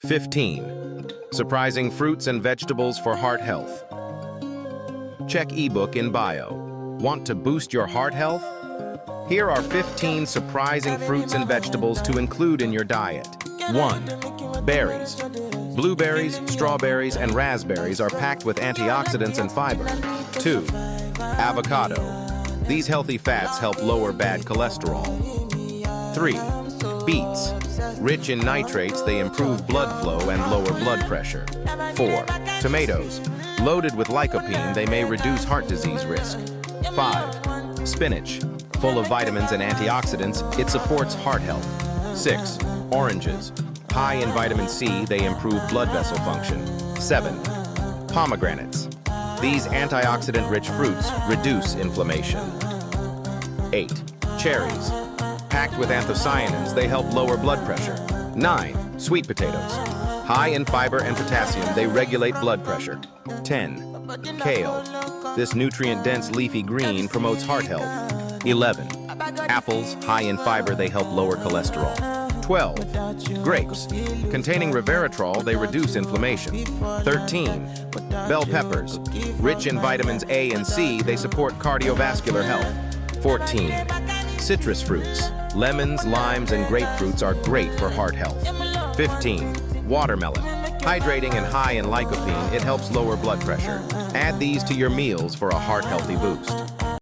15. Surprising fruits and vegetables for heart health. Check ebook in bio. Want to boost your heart health? Here are 15 surprising fruits and vegetables to include in your diet. 1. Berries. Blueberries, strawberries, and raspberries are packed with antioxidants and fiber. 2. Avocado. These healthy fats help lower bad cholesterol. 3. Beets. Rich in nitrates, they improve blood flow and lower blood pressure. 4. Tomatoes. Loaded with lycopene, they may reduce heart disease risk. 5. Spinach. Full of vitamins and antioxidants, it supports heart health. 6. Oranges. High in vitamin C, they improve blood vessel function. 7. Pomegranates. These antioxidant-rich fruits reduce inflammation. 8. Cherries. Packed with anthocyanins, they help lower blood pressure. 9. Sweet potatoes. High in fiber and potassium, they regulate blood pressure. 10. Kale. This nutrient-dense leafy green promotes heart health. 11. Apples. High in fiber, they help lower cholesterol. 12. Grapes. Containing resveratrol, they reduce inflammation. 13. Bell peppers. Rich in vitamins A and C, they support cardiovascular health. 14. Citrus fruits. Lemons, limes, and grapefruits are great for heart health. 15. Watermelon. Hydrating and high in lycopene, it helps lower blood pressure. Add these to your meals for a heart-healthy boost.